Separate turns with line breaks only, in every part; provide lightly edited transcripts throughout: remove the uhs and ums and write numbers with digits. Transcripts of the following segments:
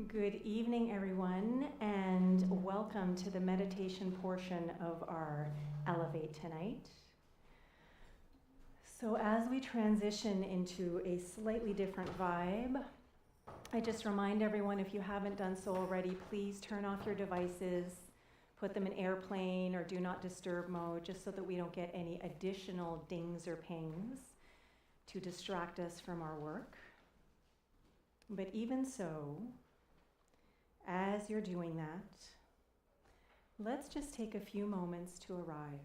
Good evening, everyone, and welcome to the meditation portion of our Elevate tonight. So as we transition into a slightly different vibe, I just remind everyone, if you haven't done so already, please turn off your devices, put them in airplane or do not disturb mode, just so that we don't get any additional dings or pings to distract us from our work. But even so, as you're doing that, let's just take a few moments to arrive.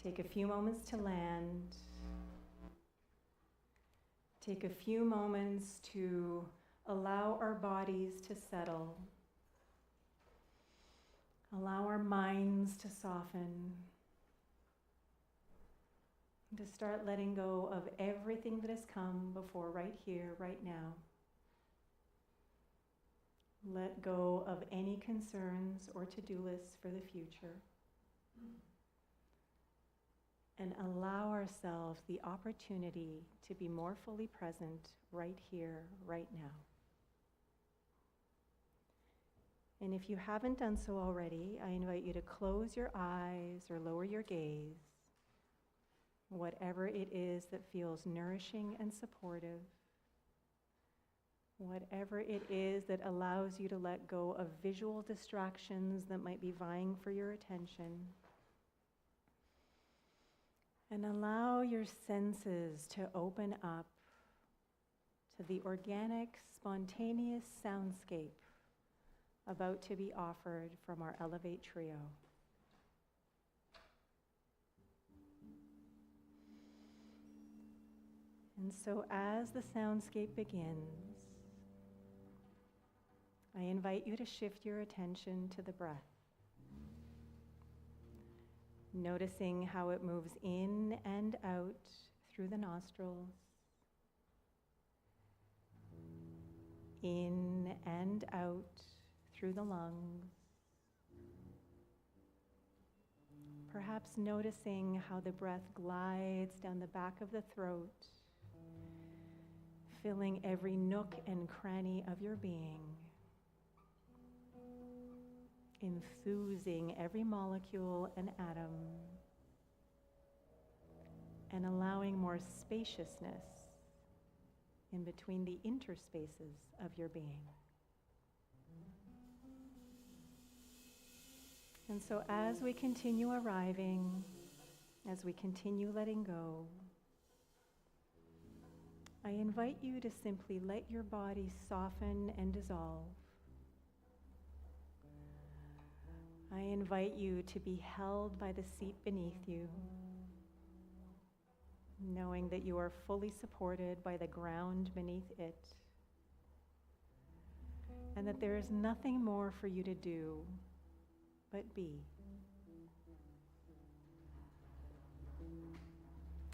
Take a few moments to land. Take a few moments to allow our bodies to settle. Allow our minds to soften. To start letting go of everything that has come before right here, right now. Let go of any concerns or to-do lists for the future. And allow ourselves the opportunity to be more fully present right here, right now. And if you haven't done so already, I invite you to close your eyes or lower your gaze, whatever it is that feels nourishing and supportive. Whatever it is that allows you to let go of visual distractions that might be vying for your attention. And allow your senses to open up to the organic, spontaneous soundscape about to be offered from our Elevate Trio. And so as the soundscape begins, I invite you to shift your attention to the breath, noticing how it moves in and out through the nostrils, in and out through the lungs, perhaps noticing how the breath glides down the back of the throat, filling every nook and cranny of your being, infusing every molecule and atom, and allowing more spaciousness in between the interspaces of your being. And so as we continue arriving, as we continue letting go, I invite you to simply let your body soften and dissolve. I invite you to be held by the seat beneath you, knowing that you are fully supported by the ground beneath it, and that there is nothing more for you to do but be.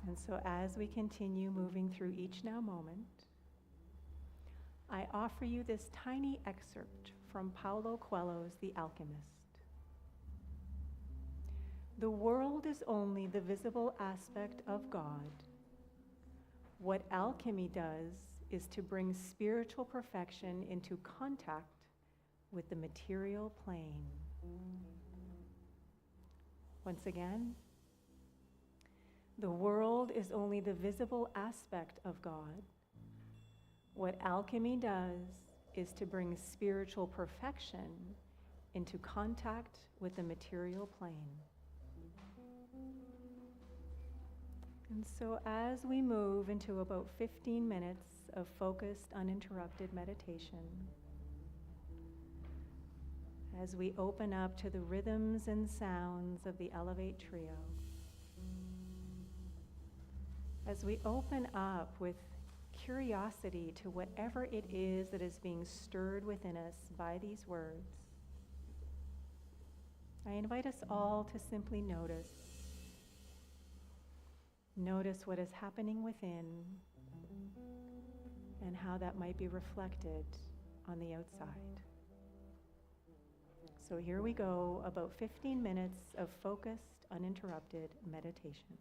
And so as we continue moving through each now moment, I offer you this tiny excerpt from Paulo Coelho's The Alchemist. The world is only the visible aspect of God. What alchemy does is to bring spiritual perfection into contact with the material plane. Once again, the world is only the visible aspect of God. What alchemy does is to bring spiritual perfection into contact with the material plane. And so as we move into about 15 minutes of focused, uninterrupted meditation, as we open up to the rhythms and sounds of the Elevate Trio, as we open up with curiosity to whatever it is that is being stirred within us by these words, I invite us all to simply notice. Notice what is happening within and how that might be reflected on the outside. So here we go, about 15 minutes of focused, uninterrupted meditation.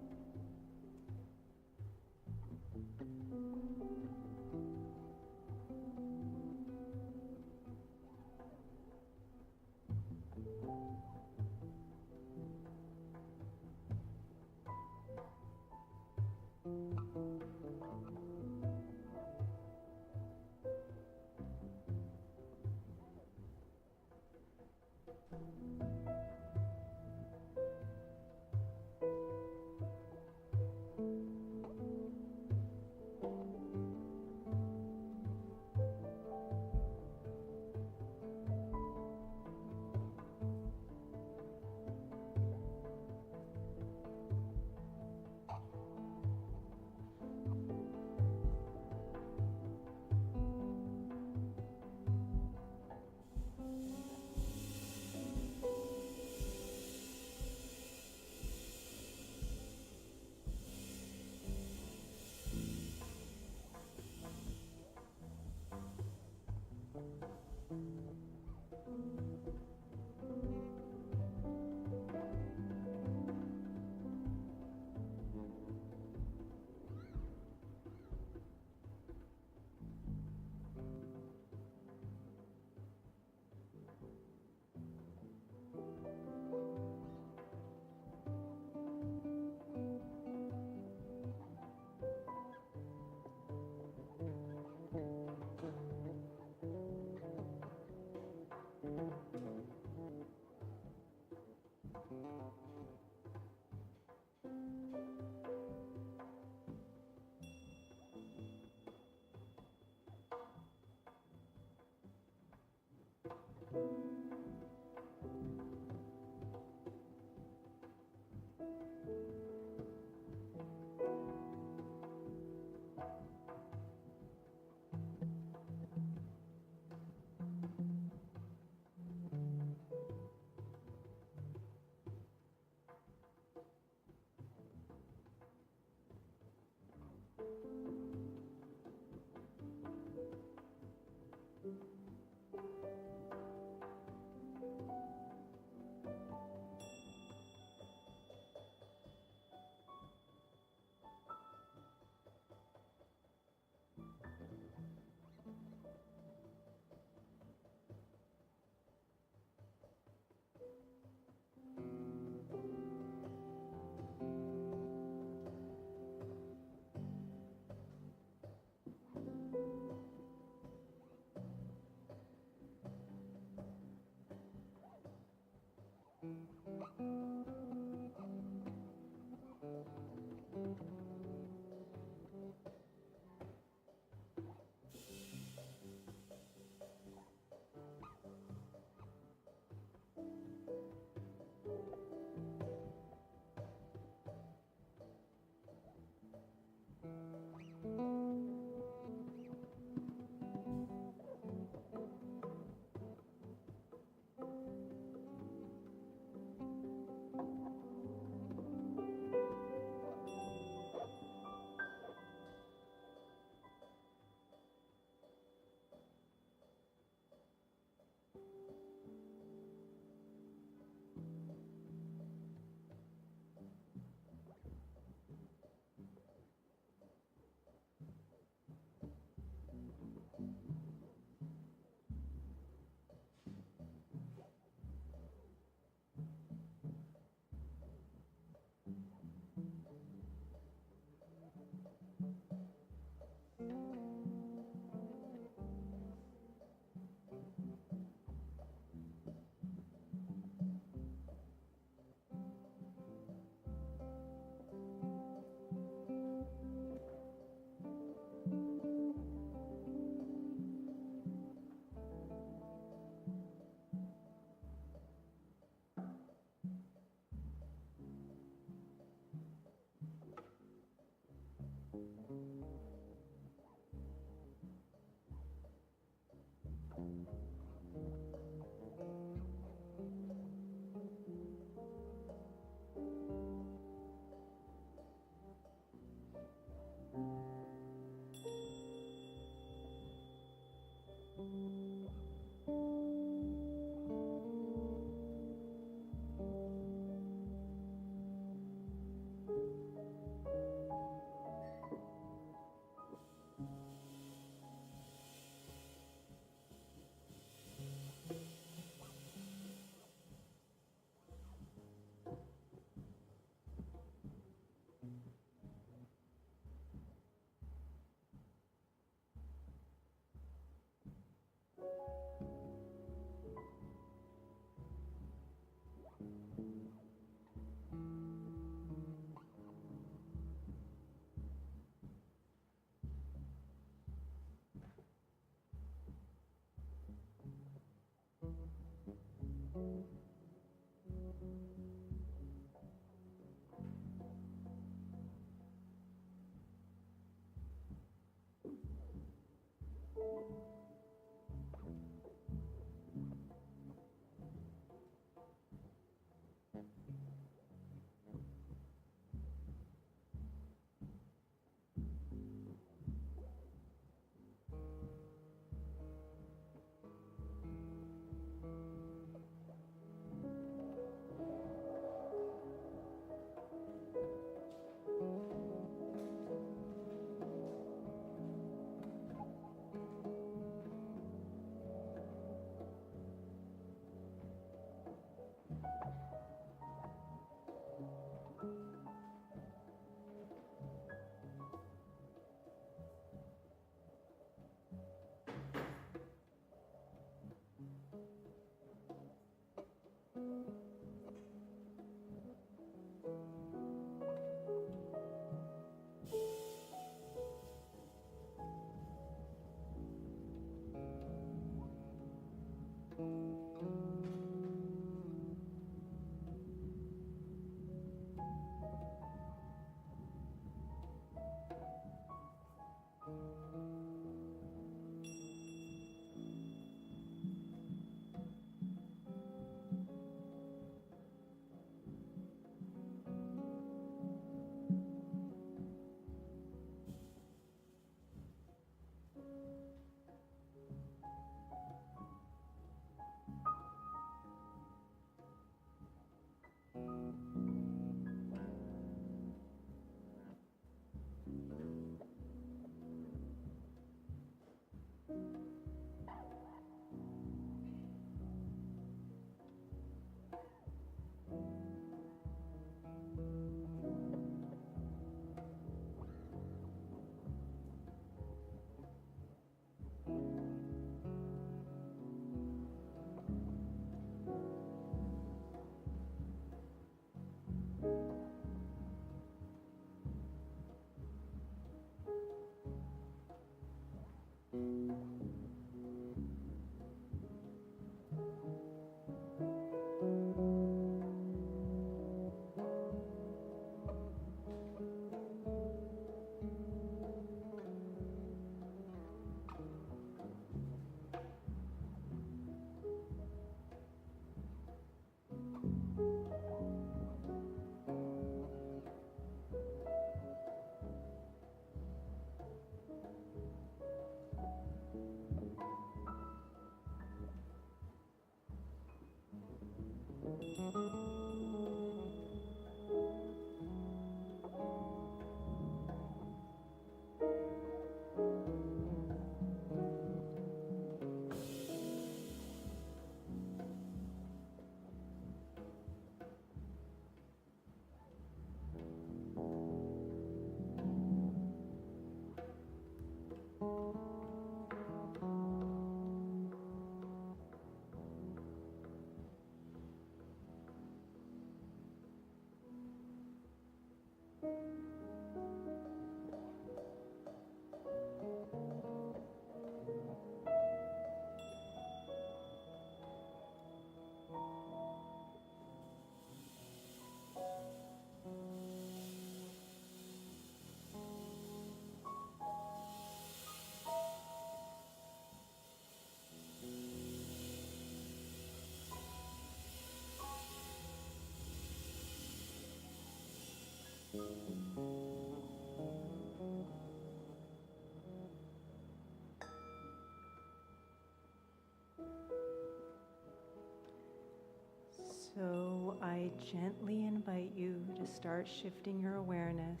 So I gently invite you to start shifting your awareness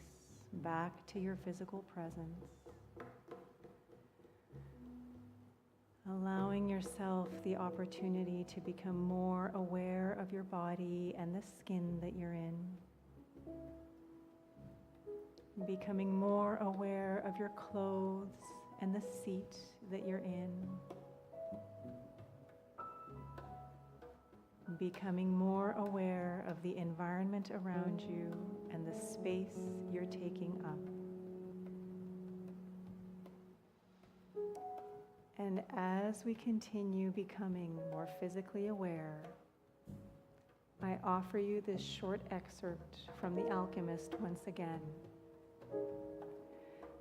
back to your physical presence, allowing yourself the opportunity to become more aware of your body and the skin that you're in, becoming more aware of your clothes and the seat that you're in, becoming more aware of the environment around you and the space you're taking up. And as we continue becoming more physically aware, I offer you this short excerpt from The Alchemist once again.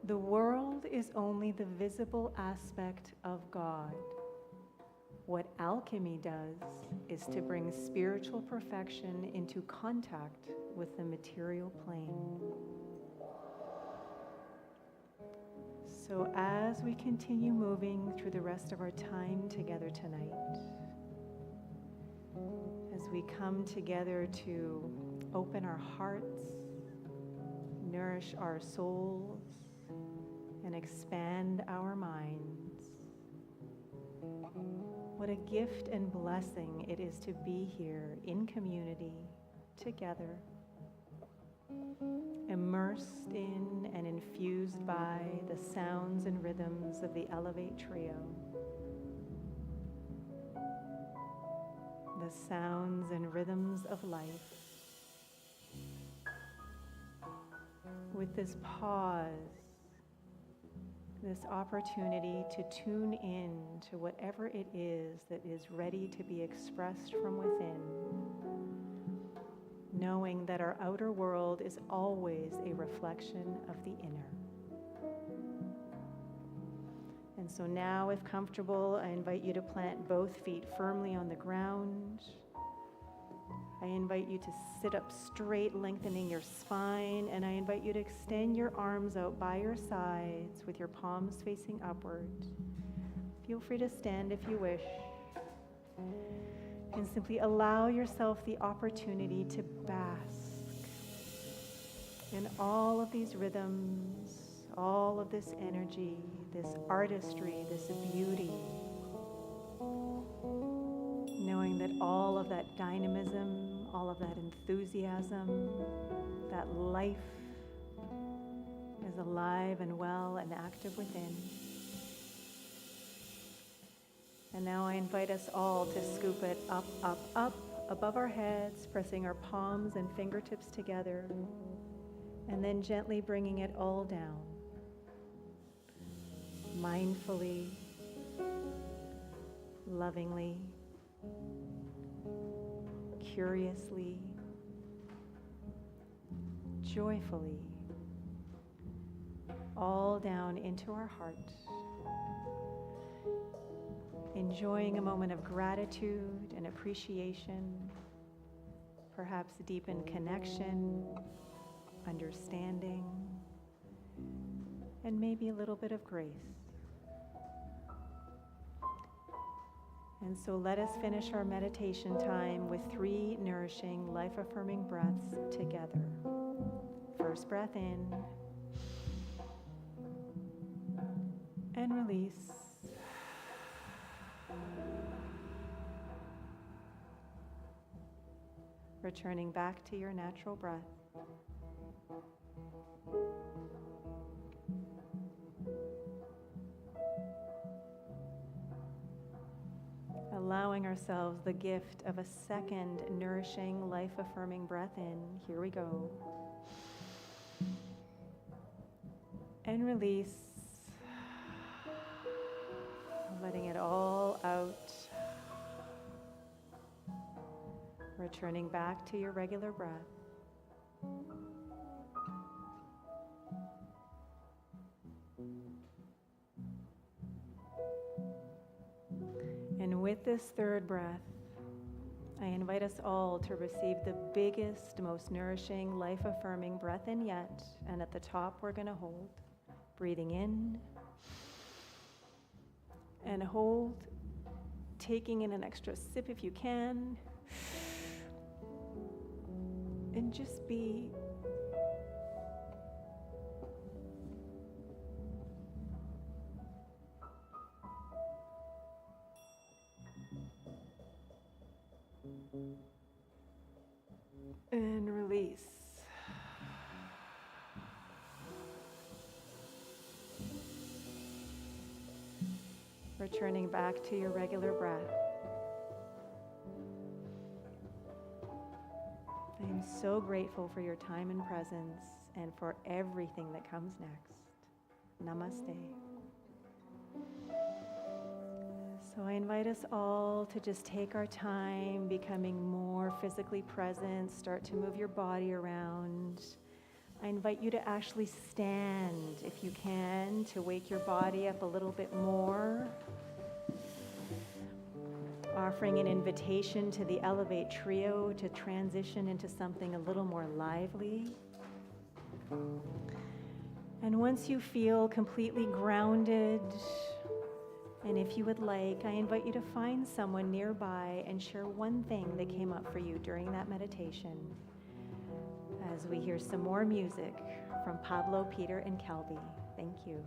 The world is only the visible aspect of God. What alchemy does is to bring spiritual perfection into contact with the material plane. So as we continue moving through the rest of our time together tonight, as we come together to open our hearts, nourish our souls, and expand our minds, what a gift and blessing it is to be here in community, together, immersed in and infused by the sounds and rhythms of the Elevate Trio. The sounds and rhythms of life. With this pause, this opportunity to tune in to whatever it is that is ready to be expressed from within, knowing that our outer world is always a reflection of the inner. And so now, if comfortable, I invite you to plant both feet firmly on the ground. I invite you to sit up straight, lengthening your spine, and I invite you to extend your arms out by your sides with your palms facing upward. Feel free to stand if you wish, and simply allow yourself the opportunity to bask in all of these rhythms, all of this energy, this artistry, this beauty, knowing that all of that dynamism, all of that enthusiasm, that life is alive and well and active within. And now I invite us all to scoop it up, up, up, above our heads, pressing our palms and fingertips together, and then gently bringing it all down, mindfully, lovingly, curiously, joyfully, all down into our heart, enjoying a moment of gratitude and appreciation, perhaps deepened connection, understanding, and maybe a little bit of grace. And so let us finish our meditation time with 3 nourishing, life-affirming breaths together. First breath in and release. Returning back to your natural breath. Allowing ourselves the gift of a second nourishing, life-affirming breath in. Here we go. And release. Letting it all out. Returning back to your regular breath. And with this third breath, I invite us all to receive the biggest, most nourishing, life-affirming breath in yet. And at the top, we're going to hold. Breathing in and hold. Taking in an extra sip if you can. And just be. And release. Returning back to your regular breath. I am so grateful for your time and presence and for everything that comes next. Namaste. So I invite us all to just take our time, becoming more physically present, start to move your body around. I invite you to actually stand, if you can, to wake your body up a little bit more. Offering an invitation to the Elevate Trio to transition into something a little more lively. And once you feel completely grounded, and if you would like, I invite you to find someone nearby and share one thing that came up for you during that meditation as we hear some more music from Pablo, Peter, and Kelby. Thank you.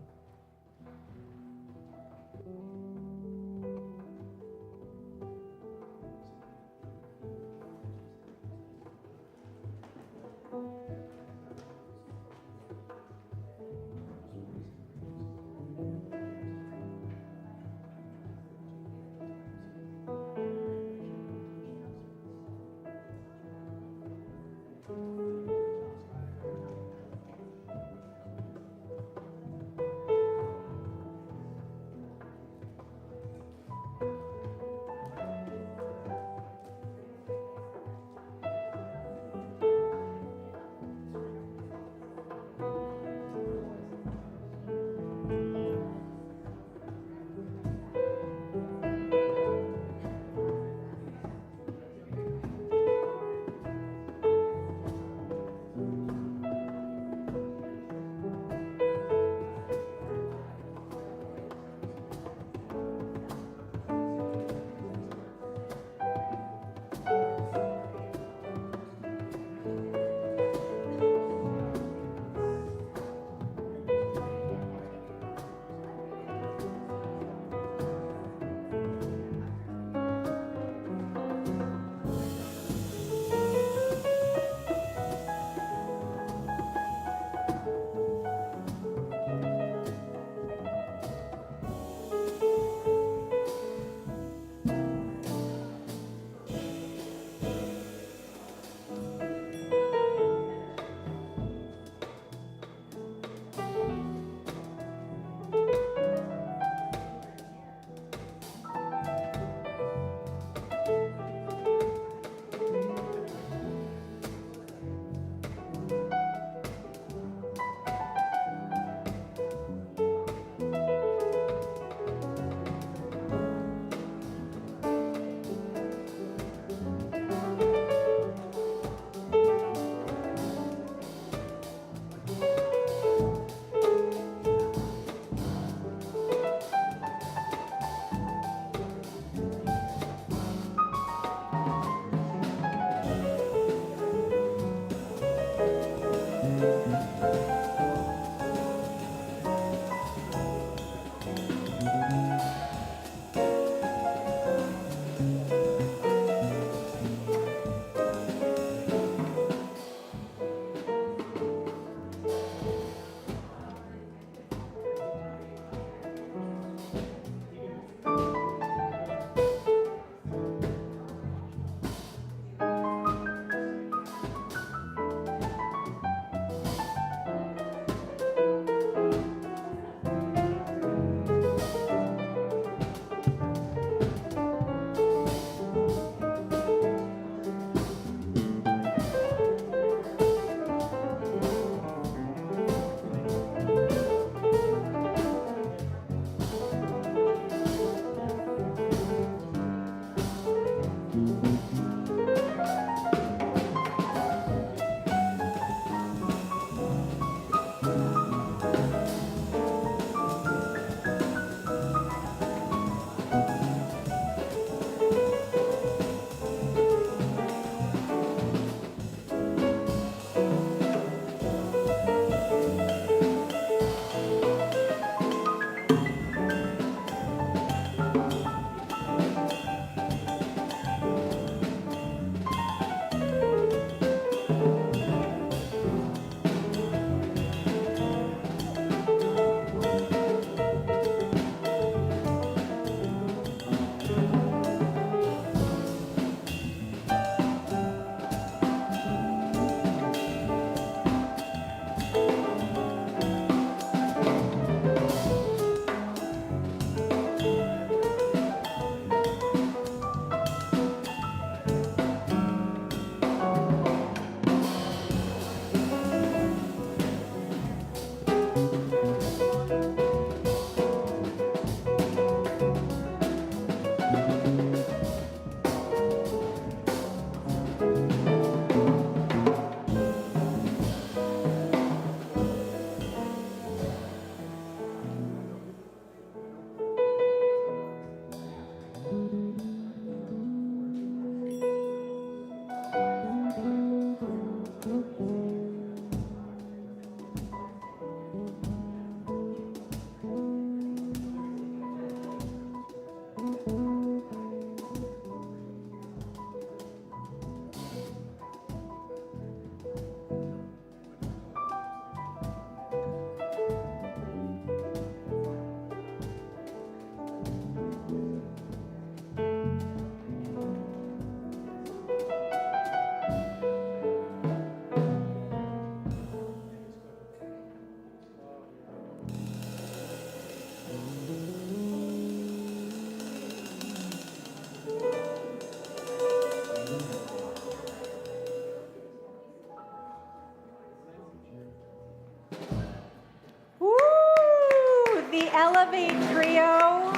Elevate Trio.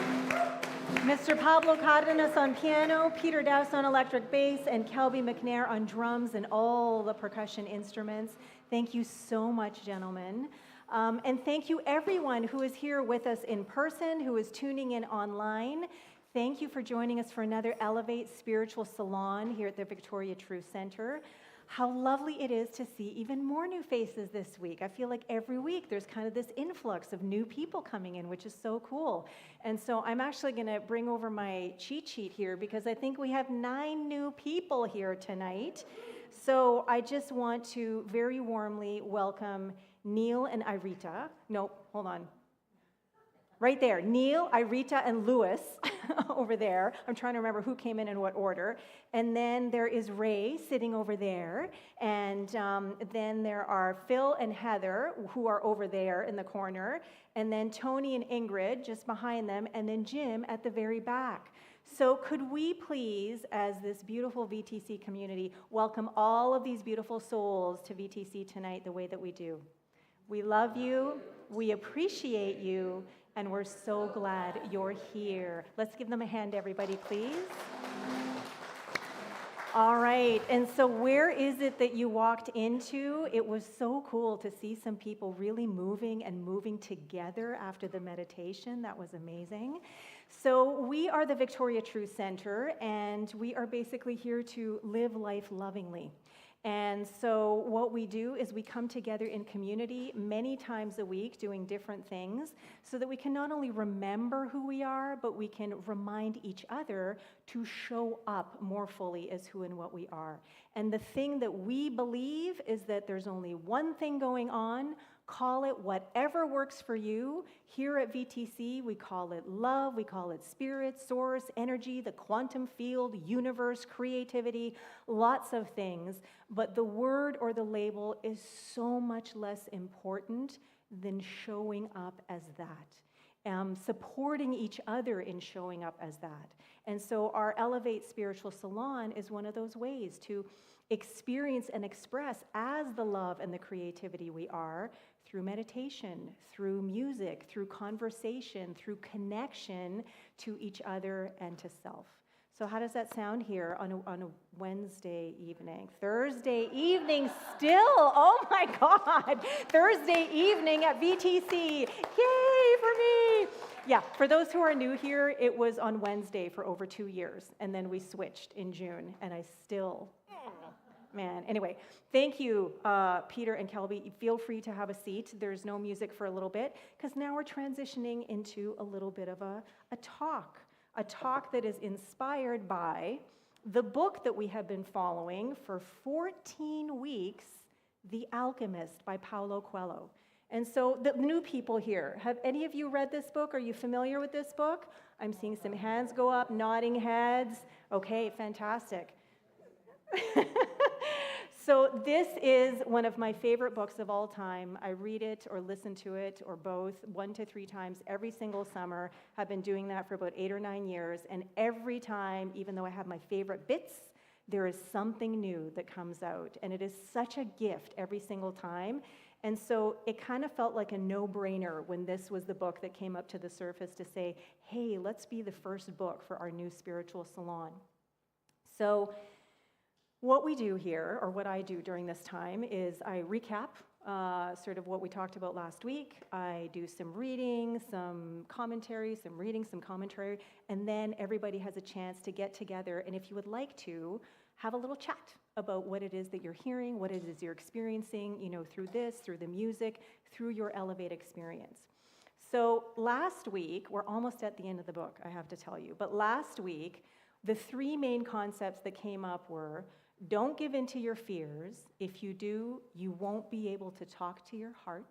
Mr. Pablo Cardenas on piano, Peter Dowse on electric bass, and Kelby McNair on drums and all the percussion instruments. Thank you so much, gentlemen. And thank you everyone who is here with us in person, who is tuning in online. Thank you for joining us for another Elevate Spiritual Salon here at the Victoria True Center. How lovely it is to see even more new faces this week. I feel like every week there's kind of this influx of new people coming in, which is so cool. And so I'm actually going to bring over my cheat sheet here because I think we have 9 new people here tonight. So I just want to very warmly welcome Neil and Irita. No, hold on. Right there, Neil, Irita, and Louis over there. I'm trying to remember who came in what order. And then there is Ray sitting over there. And then there are Phil and Heather, who are over there in the corner. And then Tony and Ingrid just behind them. And then Jim at the very back. So could we please, as this beautiful VTC community, welcome all of these beautiful souls to VTC tonight the way that we do. We love you. We appreciate you. And we're so glad you're here. Let's give them a hand, everybody, please. All right, and so where is it that you walked into? It was so cool to see some people really moving together after the meditation. That was amazing. So we are the Victoria True Center, and we are basically here to live life lovingly. And so what we do is we come together in community many times a week doing different things so that we can not only remember who we are, but we can remind each other to show up more fully as who and what we are. And the thing that we believe is that there's only one thing going on. Call it whatever works for you. Here at VTC, we call it love, we call it spirit, source, energy, the quantum field, universe, creativity, lots of things. But the word or the label is so much less important than showing up as that. Supporting each other in showing up as that. And so our Elevate Spiritual Salon is one of those ways to experience and express as the love and the creativity we are through meditation, through music, through conversation, through connection to each other and to self. So how does that sound here on a Wednesday evening? Thursday evening still, oh my God, Thursday evening at VTC, yay for me. Yeah, for those who are new here, it was on Wednesday for over 2 years, and then we switched in June, and I still, man. Anyway, thank you, Peter and Kelby. Feel free to have a seat. There's no music for a little bit, because now we're transitioning into a little bit of a talk that is inspired by the book that we have been following for 14 weeks, The Alchemist by Paulo Coelho. And so the new people here, have any of you read this book? Are you familiar with this book? I'm seeing some hands go up, nodding heads. Okay, fantastic. So this is one of my favorite books of all time. I read it or listen to it or both 1 to 3 times every single summer. I've been doing that for about 8 or 9 years. And every time, even though I have my favorite bits, there is something new that comes out. And it is such a gift every single time. And so it kind of felt like a no-brainer when this was the book that came up to the surface to say, hey, let's be the first book for our new spiritual salon. So what we do here, or what I do during this time, is I recap sort of what we talked about last week. I do some reading, some commentary, some commentary, and then everybody has a chance to get together, and if you would like to, have a little chat about what it is that you're hearing, what it is you're experiencing, through this, through the music, through your Elevate experience. So last week, we're almost at the end of the book, I have to tell you, but last week, the 3 main concepts that came up were, don't give in to your fears. If you do, you won't be able to talk to your heart.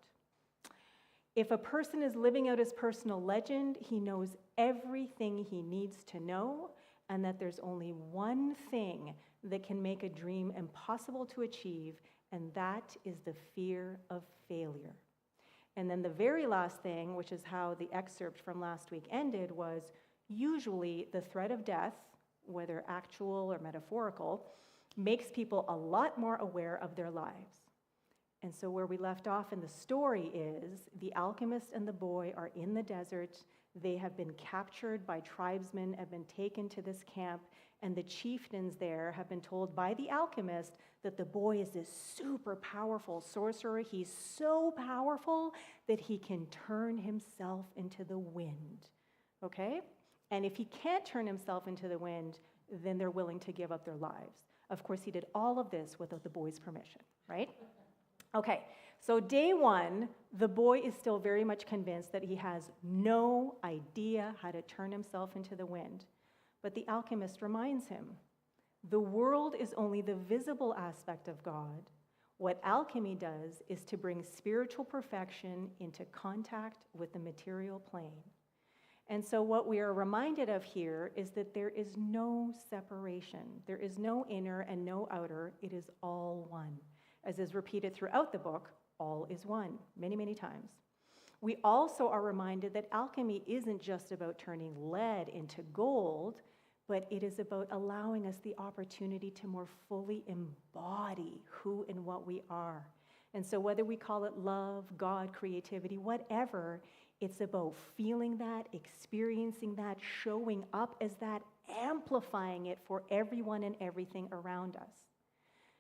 If a person is living out his personal legend, he knows everything he needs to know, and that there's only one thing that can make a dream impossible to achieve, and that is the fear of failure. And then the very last thing, which is how the excerpt from last week ended, was usually the threat of death, whether actual or metaphorical, makes people a lot more aware of their lives. And so where we left off in the story is the alchemist and the boy are in the desert. They have been captured by tribesmen, have been taken to this camp, and the chieftains there have been told by the alchemist that the boy is this super powerful sorcerer. He's so powerful that he can turn himself into the wind, okay? And if he can't turn himself into the wind, then they're willing to give up their lives. Of course, he did all of this without the boy's permission, right? Okay, so day one, the boy is still very much convinced that he has no idea how to turn himself into the wind. But the alchemist reminds him, the world is only the visible aspect of God. What alchemy does is to bring spiritual perfection into contact with the material plane. And so what we are reminded of here is that there is no separation. There is no inner and no outer. It is all one. As is repeated throughout the book, all is one, many, many times. We also are reminded that alchemy isn't just about turning lead into gold, but it is about allowing us the opportunity to more fully embody who and what we are. And so whether we call it love, God, creativity, whatever, it's about feeling that, experiencing that, showing up as that, amplifying it for everyone and everything around us.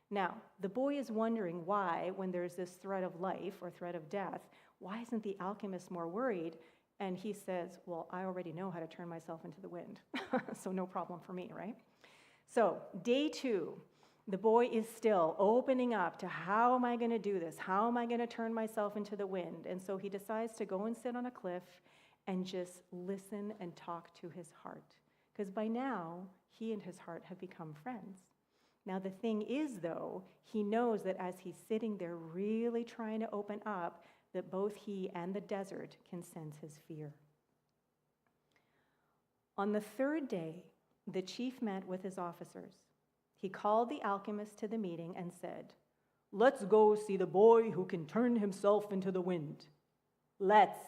Now, the boy is wondering why, when there's this threat of life or threat of death, why isn't the alchemist more worried? And he says, well, I already know how to turn myself into the wind, so no problem for me, right? So, day two, the boy is still opening up to how am I going to do this? How am I going to turn myself into the wind? And so he decides to go and sit on a cliff and just listen and talk to his heart. Because by now, he and his heart have become friends. Now, the thing is, though, he knows that as he's sitting there really trying to open up, that both he and the desert can sense his fear. On the third day, the chief met with his officers. He called the alchemist to the meeting and said, "Let's go see the boy who can turn himself into the wind." "Let's,"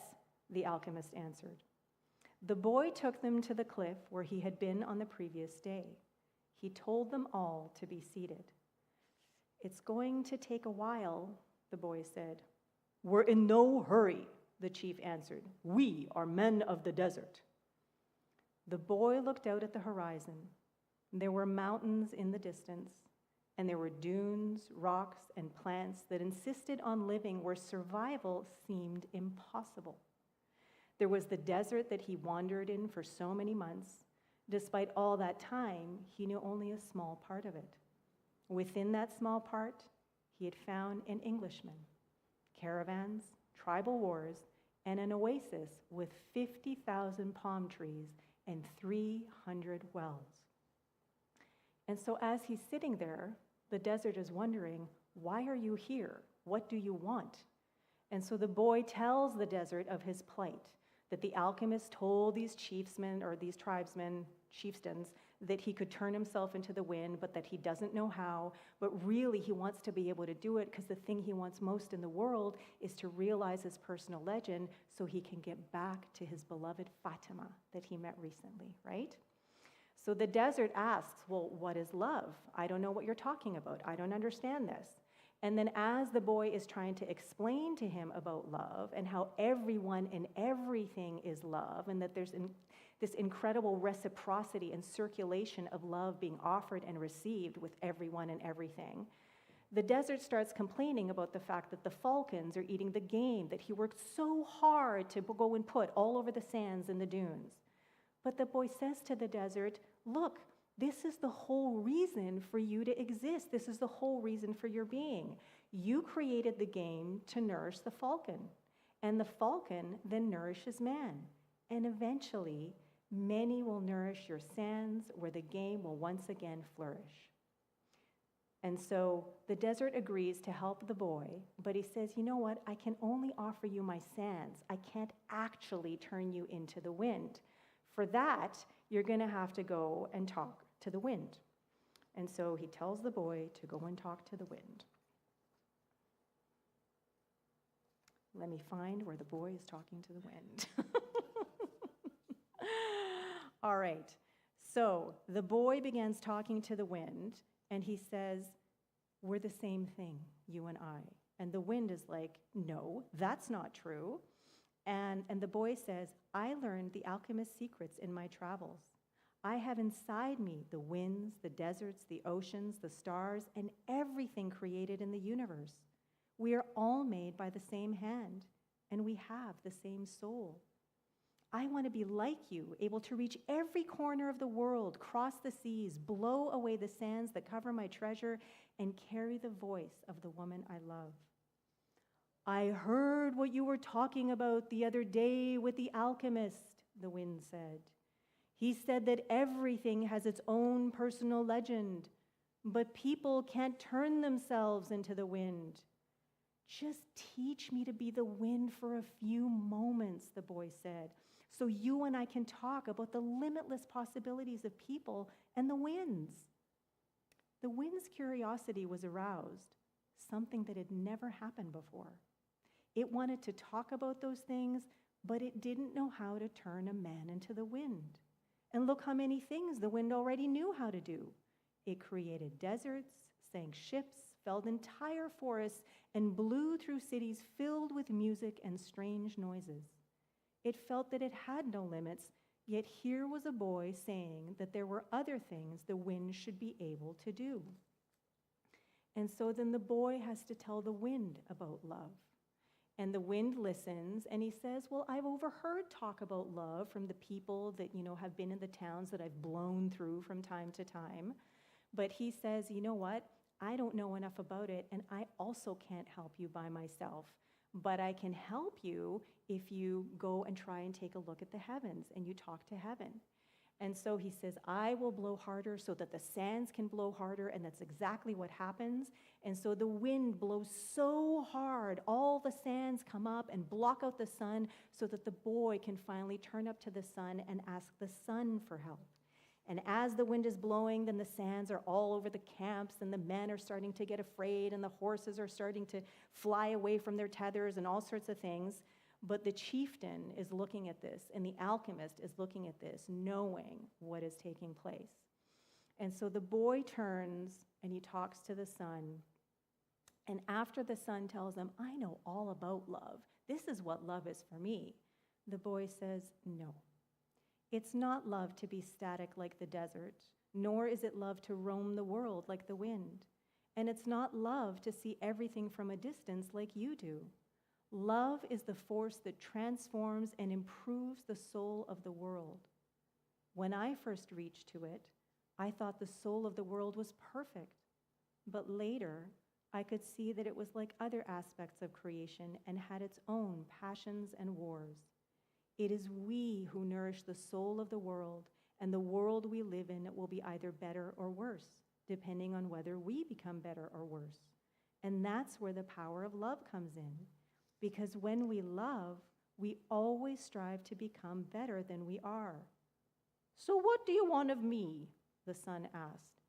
the alchemist answered. The boy took them to the cliff where he had been on the previous day. He told them all to be seated. "It's going to take a while," the boy said. "We're in no hurry," the chief answered. "We are men of the desert." The boy looked out at the horizon. There were mountains in the distance, and there were dunes, rocks, and plants that insisted on living where survival seemed impossible. There was the desert that he wandered in for so many months. Despite all that time, he knew only a small part of it. Within that small part, he had found an Englishman, caravans, tribal wars, and an oasis with 50,000 palm trees and 300 wells. And so as he's sitting there, the desert is wondering, why are you here? What do you want? And so the boy tells the desert of his plight, that the alchemist told these chiefsmen or these tribesmen, chieftains, that he could turn himself into the wind, but that he doesn't know how. But really, he wants to be able to do it because the thing he wants most in the world is to realize his personal legend so he can get back to his beloved Fatima that he met recently, right? So the desert asks, well, what is love? I don't know what you're talking about. I don't understand this. And then as the boy is trying to explain to him about love and how everyone and everything is love and that there's this incredible reciprocity and circulation of love being offered and received with everyone and everything, the desert starts complaining about the fact that the falcons are eating the game that he worked so hard to go and put all over the sands and the dunes. But the boy says to the desert, look, this is the whole reason for you to exist. This is the whole reason for your being. You created the game to nourish the falcon, and the falcon then nourishes man. And eventually, many will nourish your sands where the game will once again flourish. And so the desert agrees to help the boy, but he says, you know what? I can only offer you my sands. I can't actually turn you into the wind. For that, you're going to have to go and talk to the wind. And so he tells the boy to go and talk to the wind. Let me find where the boy is talking to the wind. All right. So the boy begins talking to the wind, and he says, we're the same thing, you and I. And the wind is like, no, that's not true. And the boy says, I learned the alchemist's secrets in my travels. I have inside me the winds, the deserts, the oceans, the stars, and everything created in the universe. We are all made by the same hand, and we have the same soul. I want to be like you, able to reach every corner of the world, cross the seas, blow away the sands that cover my treasure, and carry the voice of the woman I love. I heard what you were talking about the other day with the alchemist, the wind said. He said that everything has its own personal legend, but people can't turn themselves into the wind. Just teach me to be the wind for a few moments, the boy said, so you and I can talk about the limitless possibilities of people and the winds. The wind's curiosity was aroused, something that had never happened before. It wanted to talk about those things, but it didn't know how to turn a man into the wind. And look how many things the wind already knew how to do. It created deserts, sank ships, felled entire forests, and blew through cities filled with music and strange noises. It felt that it had no limits, yet here was a boy saying that there were other things the wind should be able to do. And so then the boy has to tell the wind about love. And the wind listens, and he says, well, I've overheard talk about love from the people that, have been in the towns that I've blown through from time to time. But he says, you know what? I don't know enough about it, and I also can't help you by myself. But I can help you if you go and try and take a look at the heavens, and you talk to heaven. And so he says, I will blow harder so that the sands can blow harder, and that's exactly what happens. And so the wind blows so hard, all the sands come up and block out the sun so that the boy can finally turn up to the sun and ask the sun for help. And as the wind is blowing, then the sands are all over the camps, and the men are starting to get afraid, and the horses are starting to fly away from their tethers and all sorts of things. But the chieftain is looking at this, and the alchemist is looking at this, knowing what is taking place. And so the boy turns, and he talks to the sun. And after the sun tells him, I know all about love. This is what love is for me. The boy says, no. It's not love to be static like the desert, nor is it love to roam the world like the wind. And it's not love to see everything from a distance like you do. Love is the force that transforms and improves the soul of the world. When I first reached to it, I thought the soul of the world was perfect. But later, I could see that it was like other aspects of creation and had its own passions and wars. It is we who nourish the soul of the world, and the world we live in will be either better or worse, depending on whether we become better or worse. And that's where the power of love comes in. Because when we love, we always strive to become better than we are. So what do you want of me? The son asked.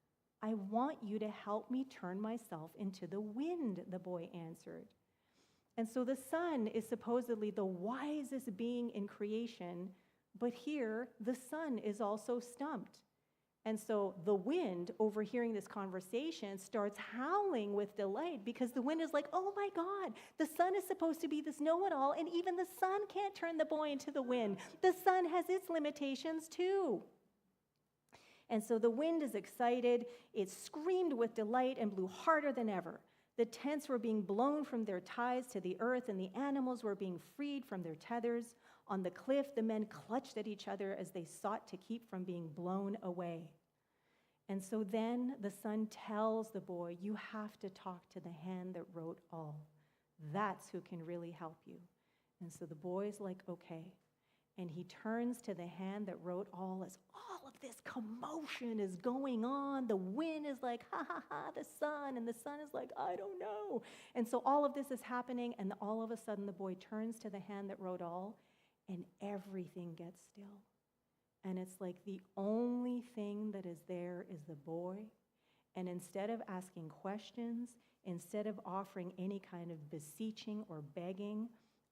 I want you to help me turn myself into the wind, the boy answered. And so the sun is supposedly the wisest being in creation, but here the sun is also stumped. And so the wind, overhearing this conversation, starts howling with delight because the wind is like, oh my God, the sun is supposed to be this know-it-all, and even the sun can't turn the boy into the wind. The sun has its limitations too. And so the wind is excited. It screamed with delight and blew harder than ever. The tents were being blown from their ties to the earth, and the animals were being freed from their tethers. On the cliff, the men clutched at each other as they sought to keep from being blown away. And so then the sun tells the boy, you have to talk to the hand that wrote all. That's who can really help you. And so the boy's like, okay. And he turns to the hand that wrote all as all of this commotion is going on. The wind is like, ha, ha, ha, the sun. And the sun is like, I don't know. And so all of this is happening. And all of a sudden, the boy turns to the hand that wrote all. And everything gets still. And it's like the only thing that is there is the boy. And instead of asking questions, instead of offering any kind of beseeching or begging,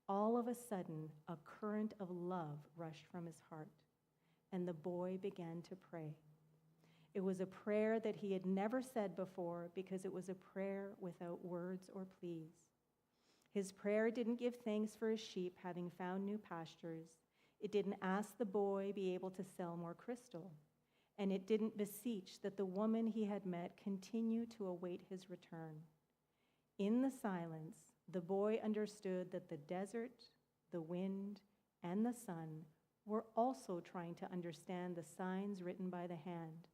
all of a sudden, a current of love rushed from his heart. And the boy began to pray. It was a prayer that he had never said before because it was a prayer without words or pleas. His prayer didn't give thanks for his sheep having found new pastures. It didn't ask the boy be able to sell more crystal. And it didn't beseech that the woman he had met continue to await his return. In the silence, the boy understood that the desert, the wind, and the sun were also trying to understand the signs written by the hand,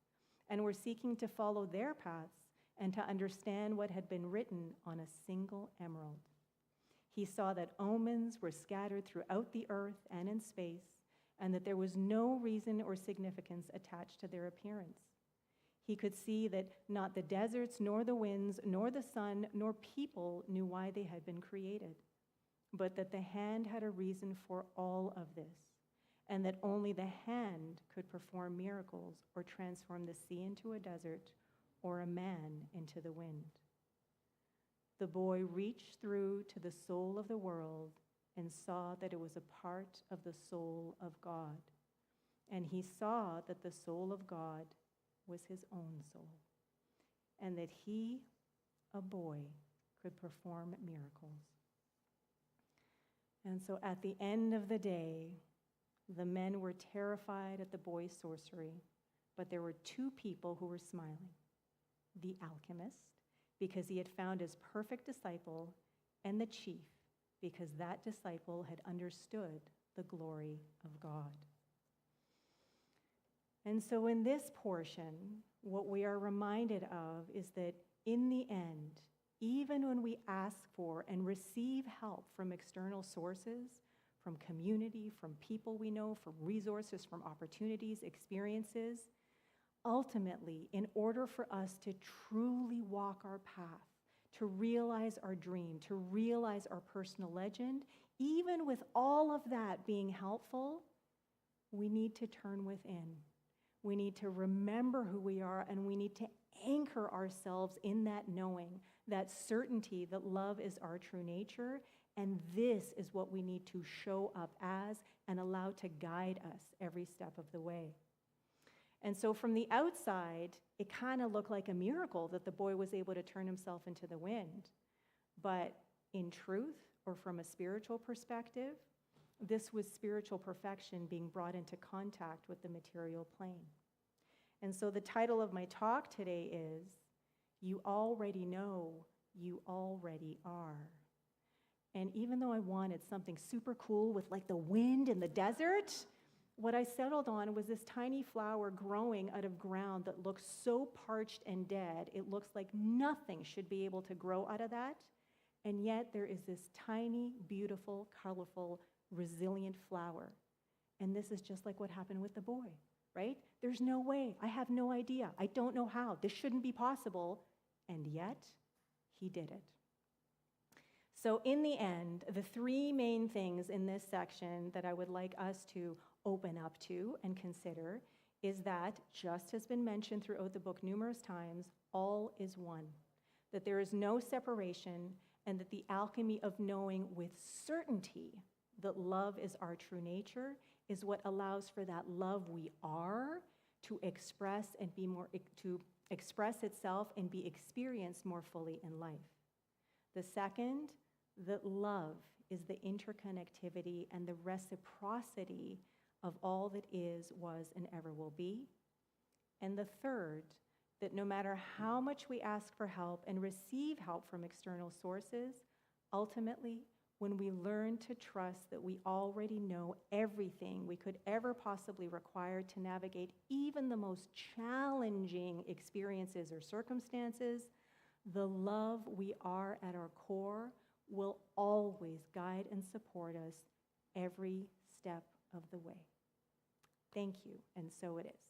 and were seeking to follow their paths and to understand what had been written on a single emerald. He saw that omens were scattered throughout the earth and in space, and that there was no reason or significance attached to their appearance. He could see that not the deserts, nor the winds, nor the sun, nor people knew why they had been created, but that the hand had a reason for all of this, and that only the hand could perform miracles or transform the sea into a desert or a man into the wind. The boy reached through to the soul of the world and saw that it was a part of the soul of God. And he saw that the soul of God was his own soul, and that he, a boy, could perform miracles. And so at the end of the day, the men were terrified at the boy's sorcery, but there were two people who were smiling. The alchemist, because he had found his perfect disciple, and the chief, because that disciple had understood the glory of God. And so in this portion, what we are reminded of is that in the end, even when we ask for and receive help from external sources, from community, from people we know, from resources, from opportunities, experiences, ultimately, in order for us to truly walk our path, to realize our dream, to realize our personal legend, even with all of that being helpful, we need to turn within. We need to remember who we are, and we need to anchor ourselves in that knowing, that certainty that love is our true nature, and this is what we need to show up as and allow to guide us every step of the way. And so from the outside, it kind of looked like a miracle that the boy was able to turn himself into the wind. But in truth, or from a spiritual perspective, this was spiritual perfection being brought into contact with the material plane. And so the title of my talk today is, You Already Know, You Already Are. And even though I wanted something super cool with like the wind in the desert, what I settled on was this tiny flower growing out of ground that looks so parched and dead, it looks like nothing should be able to grow out of that. And yet there is this tiny, beautiful, colorful, resilient flower. And this is just like what happened with the boy, right? There's no way. I have no idea. I don't know how. This shouldn't be possible. And yet, he did it. So in the end, the three main things in this section that I would like us to open up to and consider is that, just has been mentioned throughout the book numerous times, all is one. That there is no separation, and that the alchemy of knowing with certainty that love is our true nature is what allows for that love we are to express and to express itself and be experienced more fully in life. The second, that love is the interconnectivity and the reciprocity of all that is, was, and ever will be. And the third, that no matter how much we ask for help and receive help from external sources, ultimately, when we learn to trust that we already know everything we could ever possibly require to navigate even the most challenging experiences or circumstances, the love we are at our core will always guide and support us every step of the way. Thank you, and so it is.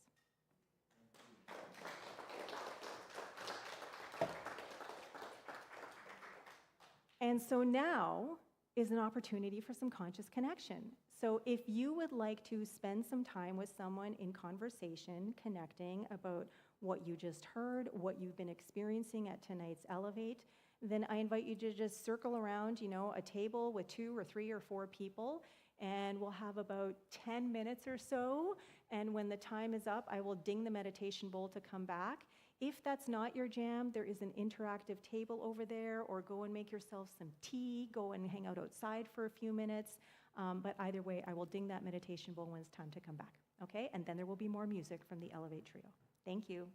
And so now is an opportunity for some conscious connection. So if you would like to spend some time with someone in conversation, connecting about what you just heard, what you've been experiencing at tonight's Elevate, then I invite you to just circle around, a table with 2 or 3 or 4 people, and we'll have about 10 minutes or so. And when the time is up, I will ding the meditation bowl to come back. If that's not your jam, there is an interactive table over there, or go and make yourself some tea, go and hang out outside for a few minutes. But either way, I will ding that meditation bowl when it's time to come back, okay? And then there will be more music from the Elevate Trio. Thank you.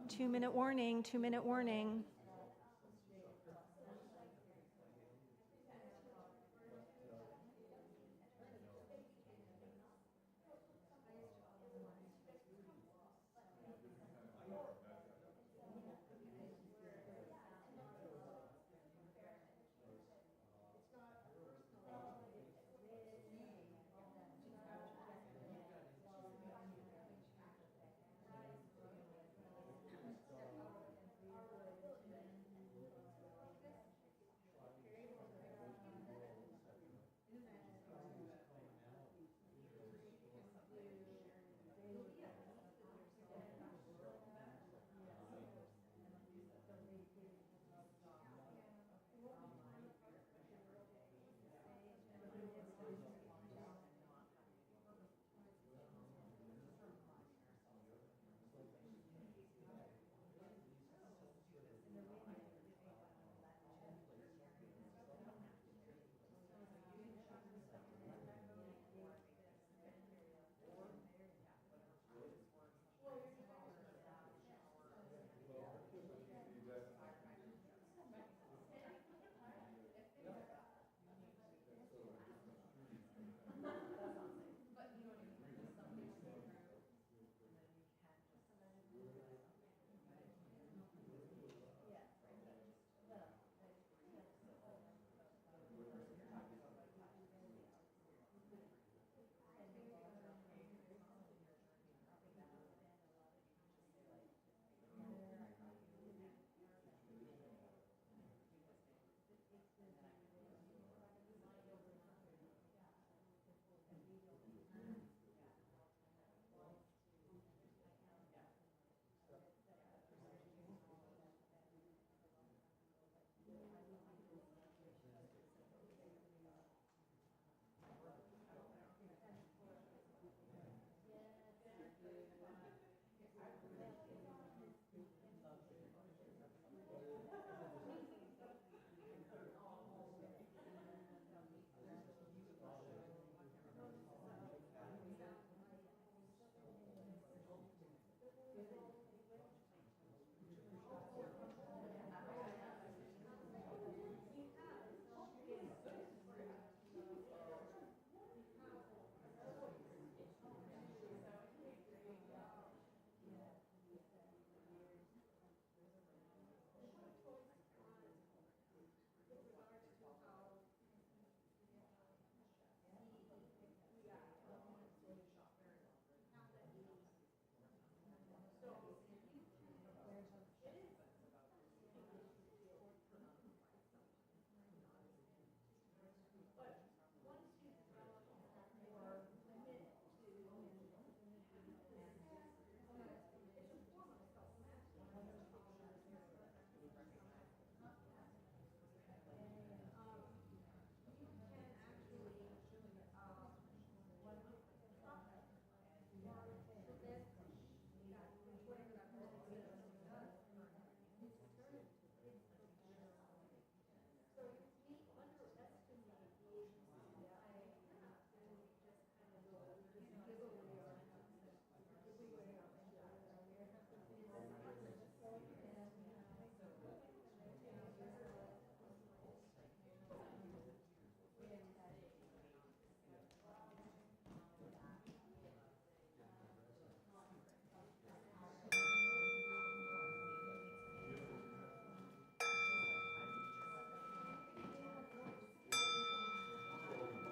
2-minute warning, 2-minute warning.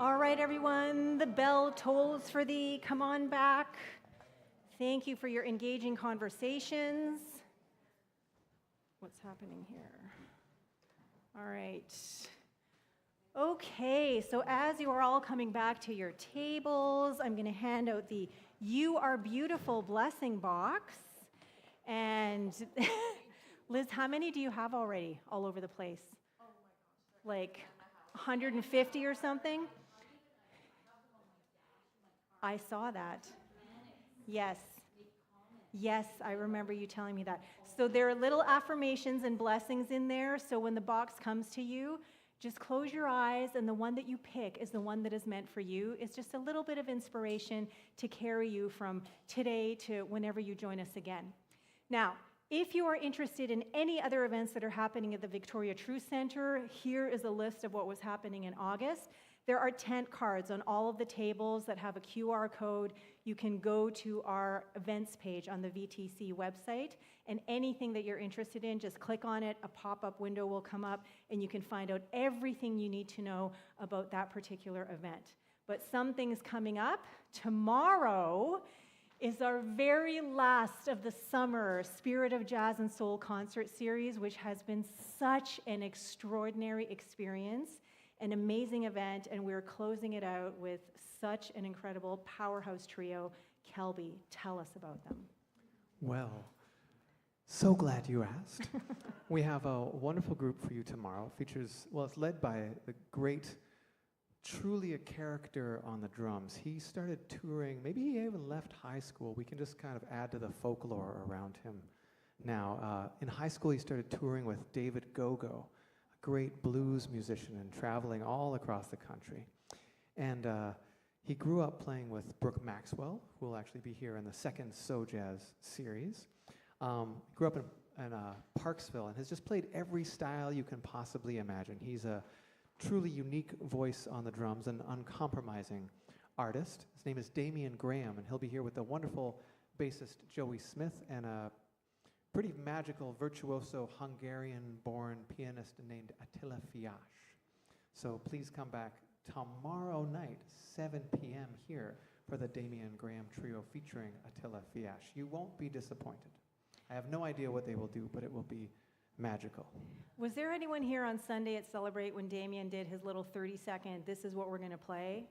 All right, everyone, the bell tolls for thee. Come on back. Thank you for your engaging conversations. What's happening here? All right. Okay, so as you are all coming back to your tables, I'm going to hand out the You Are Beautiful blessing box. And Liz, how many do you have already all over the place? Oh my gosh. Like 150 or something? I saw that. Yes. Yes, I remember you telling me that. So there are little affirmations and blessings in there. So when the box comes to you, just close your eyes, and the one that you pick is the one that is meant for you. It's just a little bit of inspiration to carry you from today to whenever you join us again. Now, If you are interested in any other events that are happening at the Victoria Truth Center, here is a list of what was happening in August. There are tent cards on all of the tables that have a QR code. You can go to our events page on the VTC website, and anything that you're interested in, just click on it, a pop-up window will come up, and you can find out everything you need to know about that particular event. But some things coming up. Tomorrow is our very last of the summer Spirit of Jazz and Soul concert series, which has been such an extraordinary experience, an amazing event, and we're closing it out with such an incredible powerhouse trio. Kelby, tell us about them.
Well, so glad you asked. We have a wonderful group for you tomorrow. Features, well, it's led by the great, truly a character on the drums. He started touring, maybe he even left high school. We can just kind of add to the folklore around him now. In high school, he started touring with David Gogo, a great blues musician, and traveling all across the country. And he grew up playing with Brooke Maxwell, who will actually be here in the second So Jazz series. Grew up in Parksville and has just played every style you can possibly imagine. He's a truly unique voice on the drums, an uncompromising artist. His name is Damian Graham, and he'll be here with the wonderful bassist Joey Smith and a pretty magical, virtuoso, Hungarian-born pianist named Attila Fiás. So please come back tomorrow night, 7 p.m. here for the Damian Graham Trio featuring Attila Fiás. You won't be disappointed. I have no idea what they will do, but it will be magical.
Was there anyone here on Sunday at Celebrate when Damien did his little 30-second, this is what we're going to play?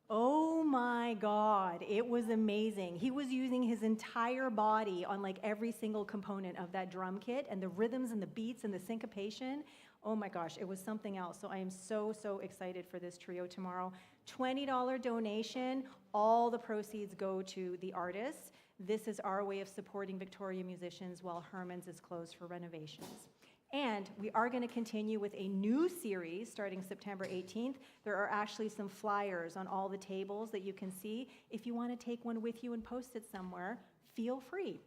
Oh my God, it was amazing. He was using his entire body on like every single component of that drum kit, and the rhythms and the beats and the syncopation. Oh my gosh, it was something else. So I am so, so excited for this trio tomorrow. $20 donation, all the proceeds go to the artists. This is our way of supporting Victoria musicians while Herman's is closed for renovations. And we are going to continue with a new series starting September 18th. There are actually some flyers on all the tables that you can see. If you want to take one with you and post it somewhere, feel free.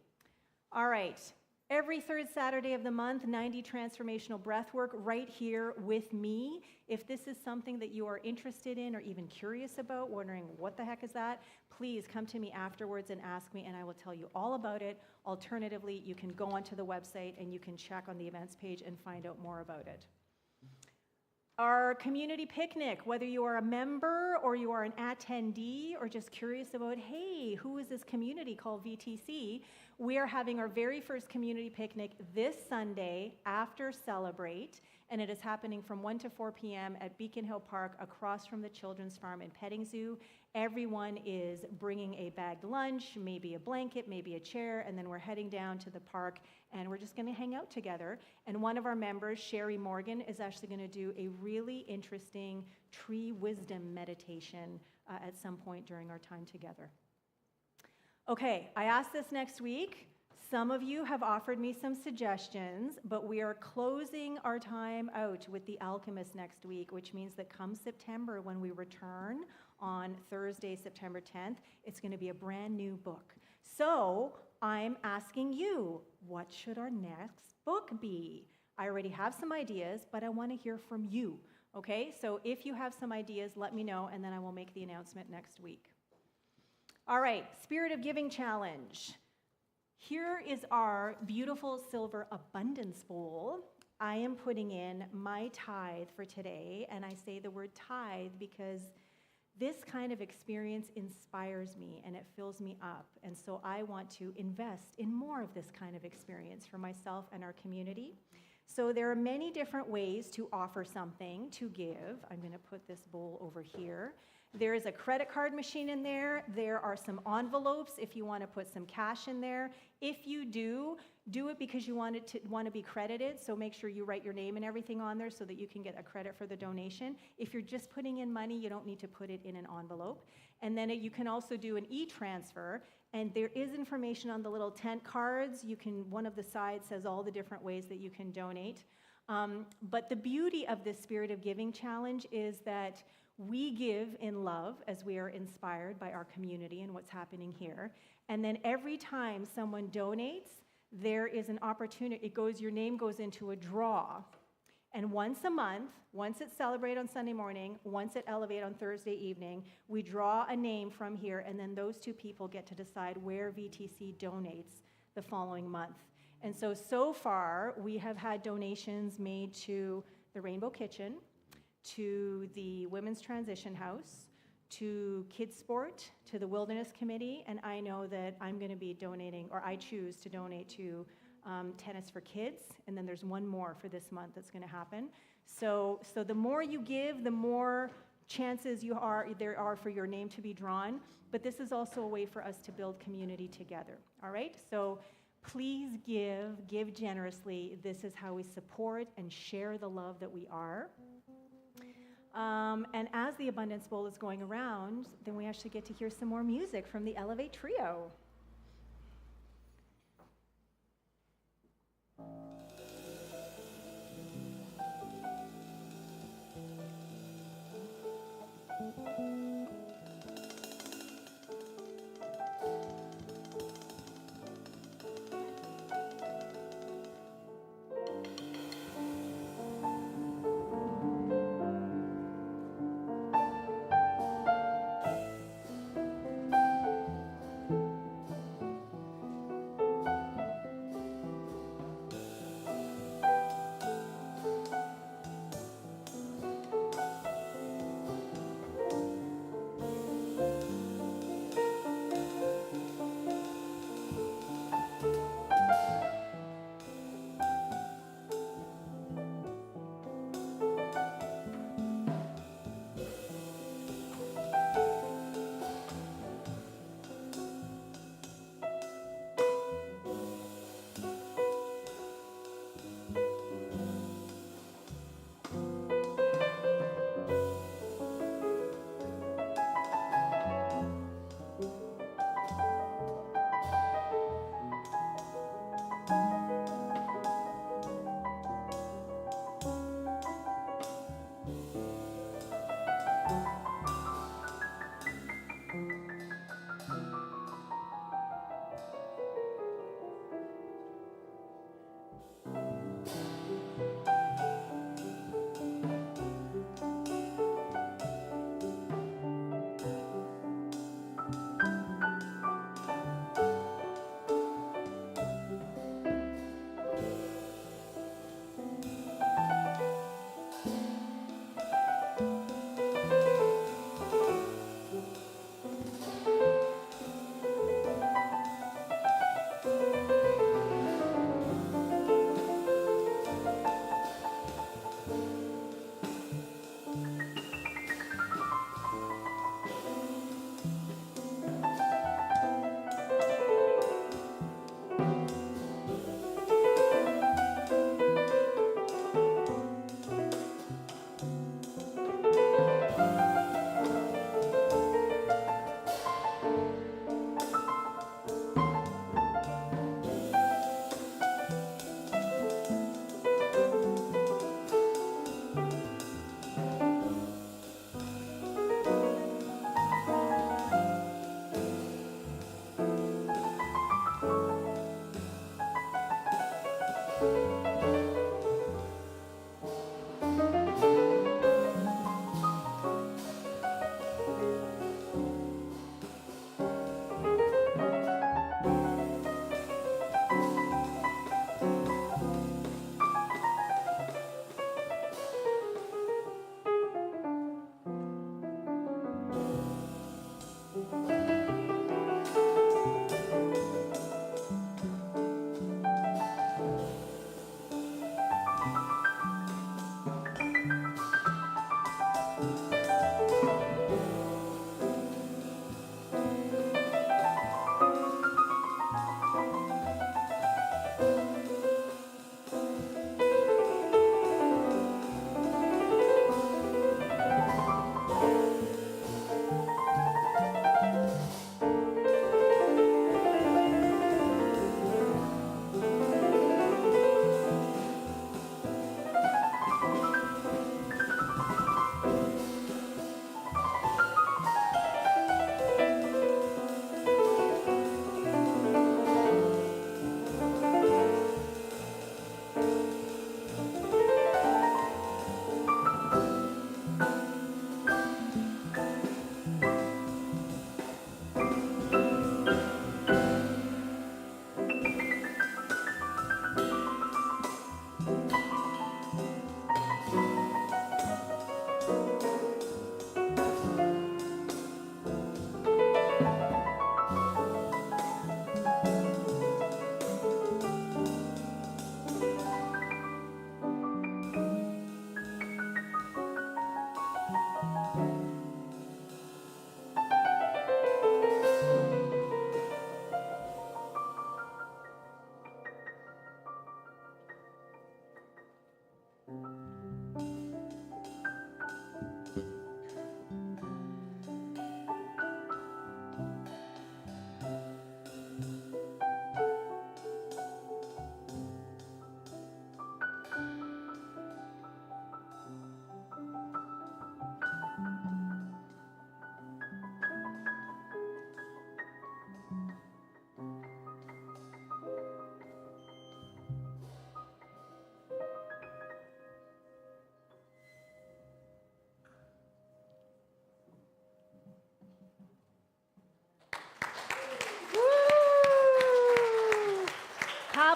All right. Every third Saturday of the month, 90 transformational breathwork right here with me. If this is something that you are interested in or even curious about, wondering what the heck is that, please come to me afterwards and ask me, and I will tell you all about it. Alternatively, you can go onto the website and you can check on the events page and find out more about it. Our community picnic, whether you are a member or you are an attendee or just curious about, hey, who is this community called VTC? We are having our very first community picnic this Sunday after Celebrate, and it is happening from 1 to 4 p.m. at Beacon Hill Park across from the Children's Farm and Petting Zoo. Everyone is bringing a bagged lunch, maybe a blanket, maybe a chair, and then we're heading down to the park, and we're just going to hang out together. And one of our members, Sherry Morgan, is actually going to do a really interesting tree wisdom meditation at some point during our time together. Okay, I asked this next week. Some of you have offered me some suggestions, but we are closing our time out with the Alchemist next week, which means that come September, when we return on Thursday, September 10th, it's going to be a brand new book. So I'm asking you, what should our next book be? I already have some ideas, but I want to hear from you. Okay, so if you have some ideas, let me know, and then I will make the announcement next week. All right, Spirit of Giving Challenge. Here is our beautiful silver abundance bowl. I am putting in my tithe for today, and I say the word tithe because this kind of experience inspires me and it fills me up. And so I want to invest in more of this kind of experience for myself and our community. So there are many different ways to offer something, to give. I'm going to put this bowl over here. There is a credit card machine in there. There are some envelopes if you want to put some cash in there. If you do it because you want to be credited, so make sure you write your name and everything on there so that you can get a credit for the donation. If you're just putting in money, you don't need to put it in an envelope. And then you can also do an e-transfer, and there is information on the little tent cards. One of the sides says all the different ways that you can donate. But the beauty of this Spirit of Giving Challenge is that we give in love as we are inspired by our community and what's happening here. And then every time someone donates, there is an opportunity. Your name goes into a draw. And once a month, once it's Celebrate on Sunday morning, once at Elevate on Thursday evening, we draw a name from here, and then those two people get to decide where VTC donates the following month. And so far, we have had donations made to the Rainbow Kitchen, to the Women's Transition House, to Kids Sport, to the Wilderness Committee, and I know that I'm going to be donating, or I choose to donate to Tennis for Kids, and then there's one more for this month that's going to happen. So the more you give, the more chances there are for your name to be drawn, but this is also a way for us to build community together, all right? So please give generously. This is how we support and share the love that we are. And as the Abundance Bowl is going around, then we actually get to hear some more music from the Elevate Trio.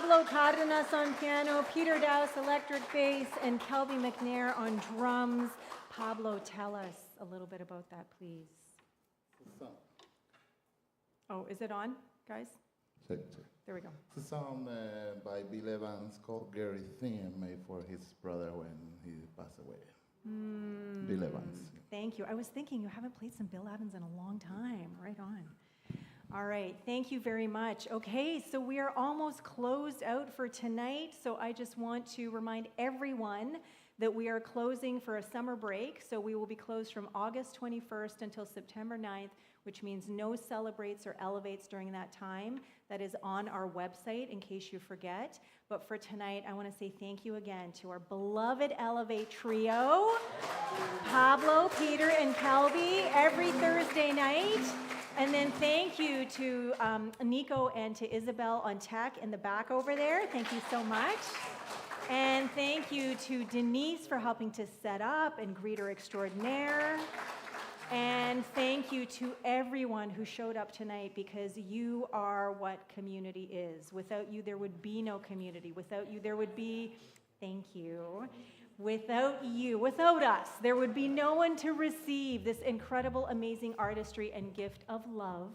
Pablo Cardenas on piano, Peter Dowse electric bass, and Kelby McNair on drums. Pablo, tell us a little bit about that, please. Oh, is it on, guys?
Check.
There we go.
It's a song by Bill Evans called Gary Theme, made for his brother when he passed away. Bill Evans.
Thank you. I was thinking you haven't played some Bill Evans in a long time. Right on. All right. Thank you very much. Okay, so we are almost closed out for tonight. So I just want to remind everyone that we are closing for a summer break. So we will be closed from August 21st until September 9th, which means no celebrates or elevates during that time. That is on our website in case you forget. But for tonight, I want to say thank you again to our beloved Elevate Trio, Pablo, Peter, and Kelby, every Thursday night. And then thank you to Nico and to Isabel on tech in the back over there. Thank you so much. And thank you to Denise for helping to set up and greeter extraordinaire. And thank you to everyone who showed up tonight, because you are what community is. Without you, there would be no community. Without you, there would be, thank you. Without you, without us, there would be no one to receive this incredible, amazing artistry and gift of love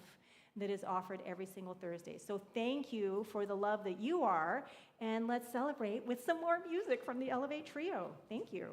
that is offered every single Thursday. So thank you for the love that you are, and let's celebrate with some more music from the Elevate Trio. Thank you.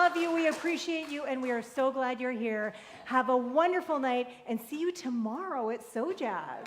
love you, we appreciate you, and we are so glad you're here. Have a wonderful night, and see you tomorrow at So Jazz.